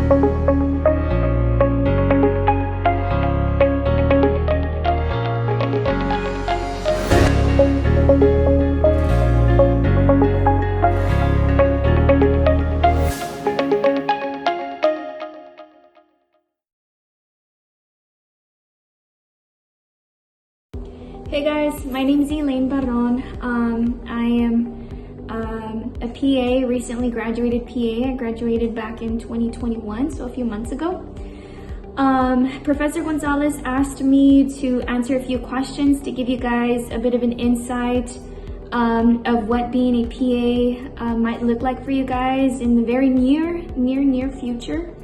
Hey guys, my name is Eleaine Barron. I am a PA, recently graduated PA. I graduated back in 2021, so a few months ago. Professor Gonzalez asked me to answer a few questions to give you guys a bit of an insight of what being a PA might look like for you guys in the very near future.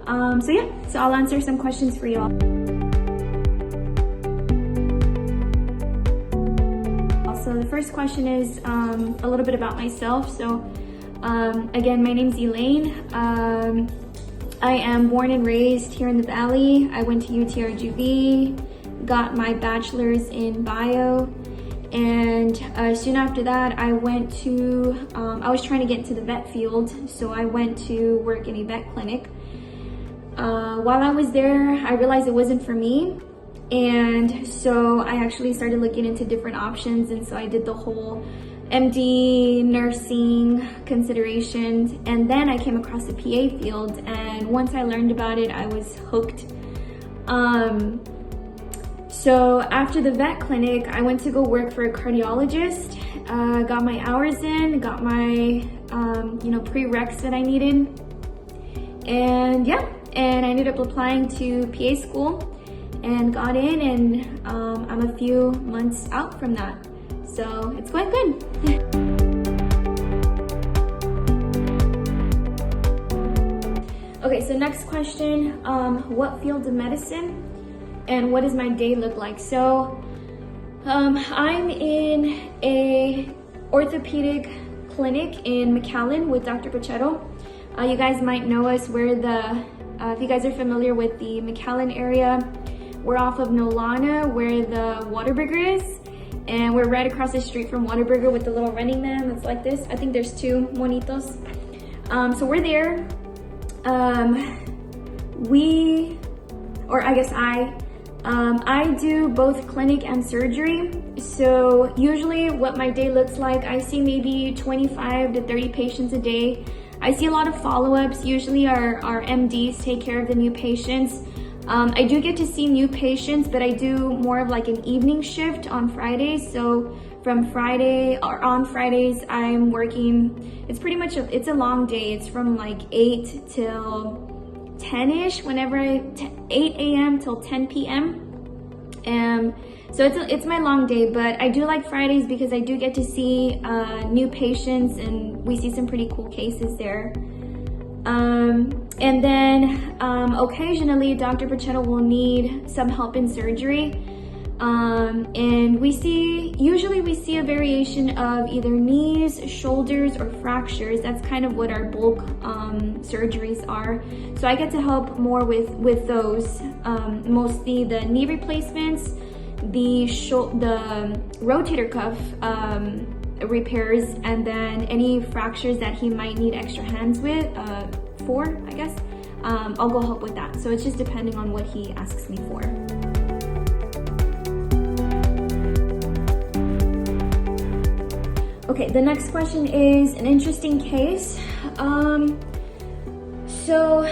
So I'll answer some questions for y'all. So the first question is a little bit about myself. So again, my name's Eleaine. I am born and raised here in the Valley. I went to UTRGV, got my bachelor's in bio, and soon after that I went to, I was trying to get into the vet field, so I went to work in a vet clinic. While I was there, I realized it wasn't for me. And so I actually started looking into different options, and so I did the whole MD nursing considerations, and then I came across the PA field, and once I learned about it, I was hooked. So after the vet clinic, I went to go work for a cardiologist, got my hours in, got my prereqs that I needed, and I ended up applying to PA school and got in, and I'm a few months out from that. So it's quite good. Okay, so next question, what field of medicine and what does my day look like? So I'm in a orthopedic clinic in McAllen with Dr. Pachero. You guys might know us. We're if you guys are familiar with the McAllen area, we're off of Nolana, where the Whataburger is, and we're right across the street from Whataburger with the little running man that's like this. I think there's two monitos. So we're there. I do both clinic and surgery. So usually what my day looks like, I see maybe 25 to 30 patients a day. I see a lot of follow-ups. Usually our MDs take care of the new patients. I do get to see new patients, but I do more of like an evening shift on Fridays. So on Fridays, I'm working, it's pretty much, it's a long day. It's from like 8 till 10-ish, 8 a.m. till 10 p.m. So it's my long day, but I do like Fridays because I do get to see new patients, and we see some pretty cool cases there. And then occasionally Dr. Pachero will need some help in surgery. And usually we see a variation of either knees, shoulders, or fractures. That's kind of what our bulk surgeries are. So I get to help more with those, mostly the knee replacements, the rotator cuff repairs, and then any fractures that he might need extra hands for, I guess. I'll go help with that. So it's just depending on what he asks me for. Okay, the next question is an interesting case. So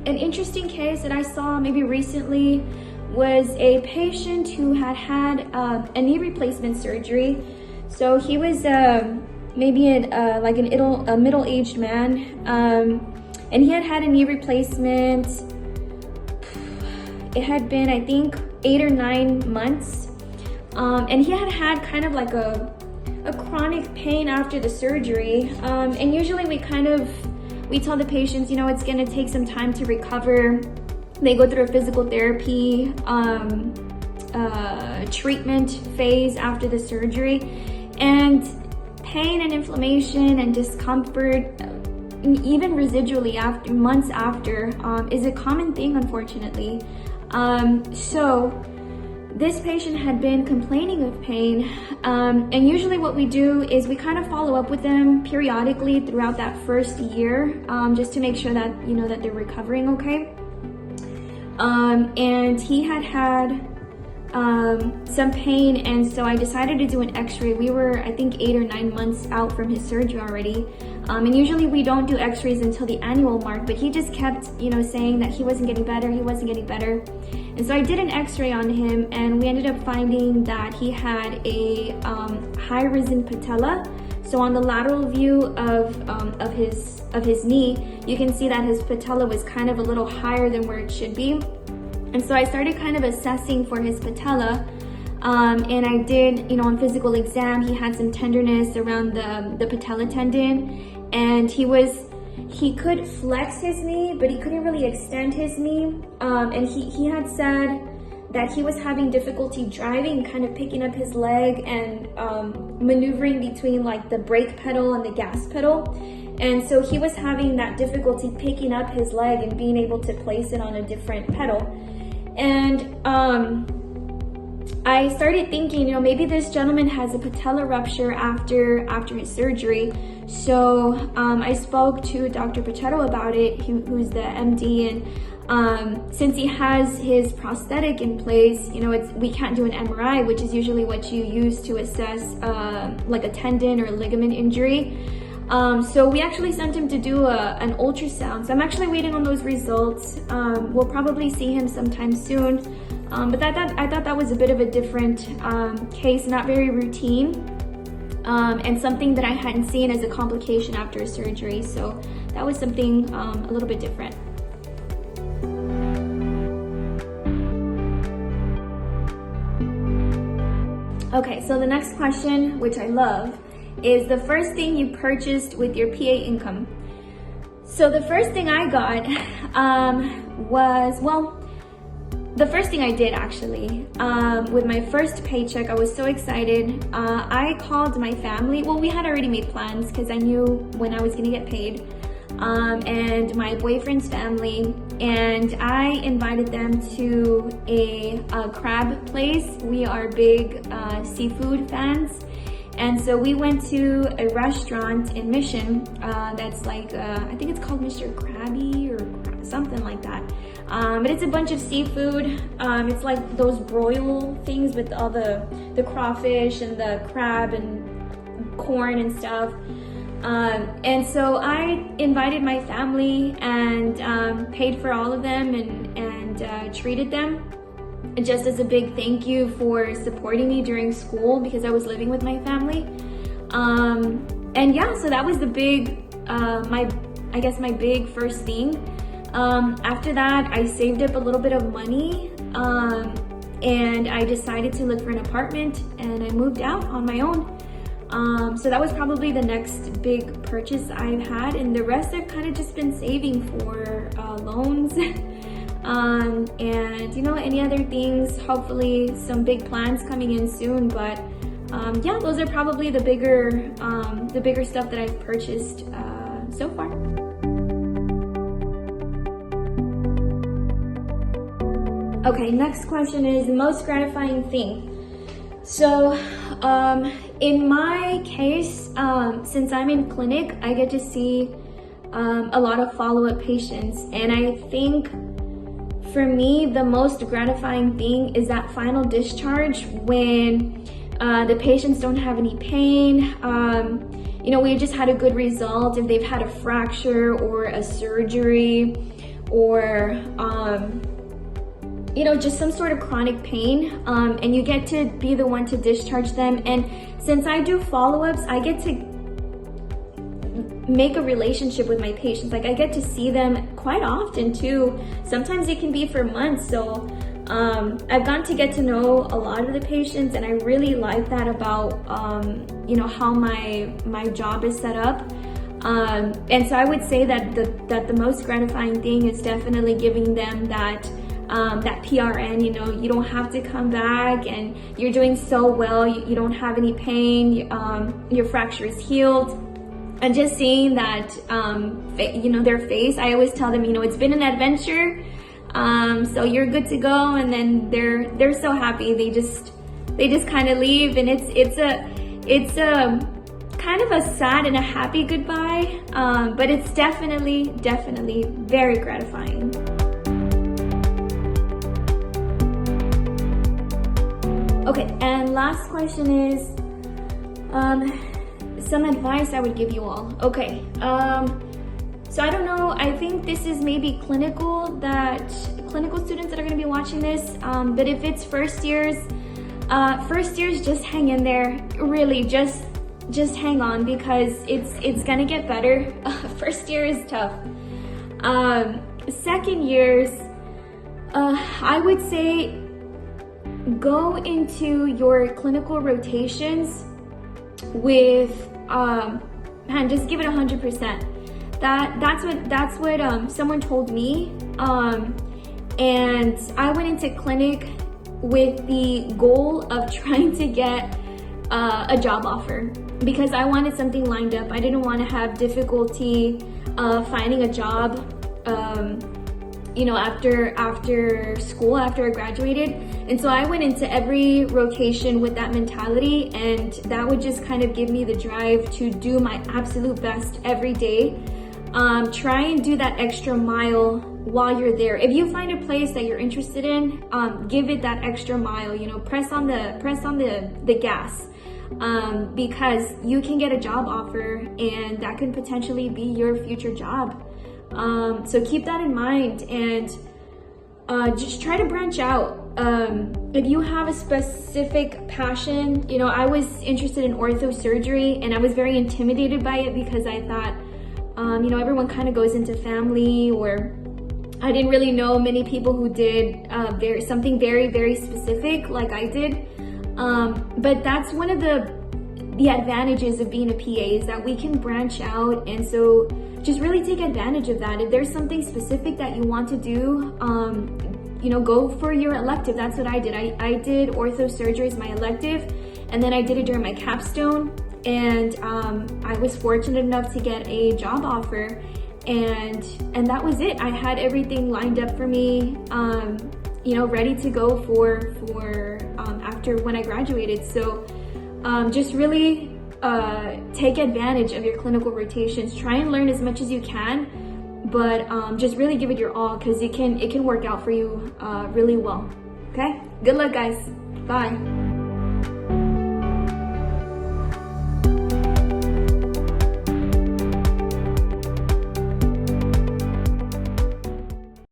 an interesting case that I saw maybe recently was a patient who had a knee replacement surgery. So he was maybe a middle-aged man, and he had a knee replacement. It had been, I think, 8 or 9 months, and he had kind of like a chronic pain after the surgery. And usually we tell the patients, it's gonna take some time to recover. They go through a physical therapy treatment phase after the surgery, and pain and inflammation and discomfort, even residually months after, is a common thing, unfortunately. So this patient had been complaining of pain, and usually what we do is we kind of follow up with them periodically throughout that first year, just to make sure that, you know, that they're recovering okay. And he had some pain, and so I decided to do an x-ray. We were, I think, 8 or 9 months out from his surgery already, and usually we don't do x-rays until the annual mark, but he just kept, you know, saying that he wasn't getting better, and so I did an x-ray on him, and we ended up finding that he had a high-risen patella. So on the lateral view of his knee, you can see that his patella was kind of a little higher than where it should be. And so I started kind of assessing for his patella, and I did, you know, on physical exam, he had some tenderness around the patella tendon, and he could flex his knee, but he couldn't really extend his knee. And he had said that he was having difficulty driving, kind of picking up his leg and maneuvering between like the brake pedal and the gas pedal. And so he was having that difficulty picking up his leg and being able to place it on a different pedal. And I started thinking, you know, maybe this gentleman has a patella rupture after his surgery. So I spoke to Dr. Pachetto about it, who's the MD, and since he has his prosthetic in place, you know, we can't do an MRI, which is usually what you use to assess like a tendon or a ligament injury. So we actually sent him to do an ultrasound. So I'm actually waiting on those results. We'll probably see him sometime soon. But I thought that was a bit of a different case, not very routine, and something that I hadn't seen as a complication after a surgery. So that was something a little bit different. Okay, so the next question, which I love, is the first thing you purchased with your PA income. So the first thing I got the first thing I did actually, with my first paycheck, I was so excited. I called my family. Well, we had already made plans because I knew when I was gonna get paid, and my boyfriend's family, and I invited them to a crab place. We are big seafood fans. And so we went to a restaurant in Mission that's like, I think it's called Mr. Krabby or something like that. But it's a bunch of seafood. It's like those broil things with all the crawfish and the crab and corn and stuff. And so I invited my family and paid for all of them and treated them, just as a big thank you for supporting me during school because I was living with my family. And yeah, so that was the big, my big first thing. After that, I saved up a little bit of money, and I decided to look for an apartment, and I moved out on my own. So that was probably the next big purchase I've had, and the rest I've kind of just been saving for loans. And you know, any other things, hopefully some big plans coming in soon, but yeah, those are probably the bigger stuff that I've purchased so far. Okay, next question is the most gratifying thing. So in my case, since I'm in clinic, I get to see a lot of follow-up patients, and I think for me, the most gratifying thing is that final discharge when the patients don't have any pain. You know, we just had a good result if they've had a fracture or a surgery or, you know, just some sort of chronic pain, and you get to be the one to discharge them. And since I do follow-ups, I get to make a relationship with my patients. Like, I get to see them quite often too. Sometimes it can be for months. So I've gotten to get to know a lot of the patients, and I really like that about you know, how my job is set up. And so I would say that the most gratifying thing is definitely giving them that PRN. You know, you don't have to come back and you're doing so well, you don't have any pain, your fracture is healed. And just seeing that, you know, their face, I always tell them, you know, it's been an adventure, So you're good to go, and then they're so happy. They just kind of leave, and it's a kind of a sad and a happy goodbye, but it's definitely very gratifying. Okay, and last question is some advice I would give you all. Okay, so I don't know, I think this is maybe clinical students that are gonna be watching this, but if it's first years, just hang in there. Really, just hang on, because it's gonna get better. First year is tough. Second years, I would say go into your clinical rotations with, man, just give it 100%. That's what someone told me, and I went into clinic with the goal of trying to get a job offer, because I wanted something lined up. I didn't want to have difficulty finding a job, after school, after I graduated. And so I went into every rotation with that mentality, and that would just kind of give me the drive to do my absolute best every day. Try and do that extra mile while you're there. If you find a place that you're interested in, give it that extra mile, press on the gas, because you can get a job offer, and that could potentially be your future job. So keep that in mind, and just try to branch out. If you have a specific passion, I was interested in ortho surgery, and I was very intimidated by it, because I thought, everyone kind of goes into family, or I didn't really know many people who did something very, very specific like I did. But that's one of the advantages of being a PA, is that we can branch out. And so just really take advantage of that. If there's something specific that you want to do, go for your elective. That's what I did. I did ortho surgery as my elective, and then I did it during my capstone. And I was fortunate enough to get a job offer, and that was it. I had everything lined up for me, ready to go for after when I graduated. So just really take advantage of your clinical rotations. Try and learn as much as you can, but just really give it your all, because it can work out for you really well. Okay, good luck, guys. Bye.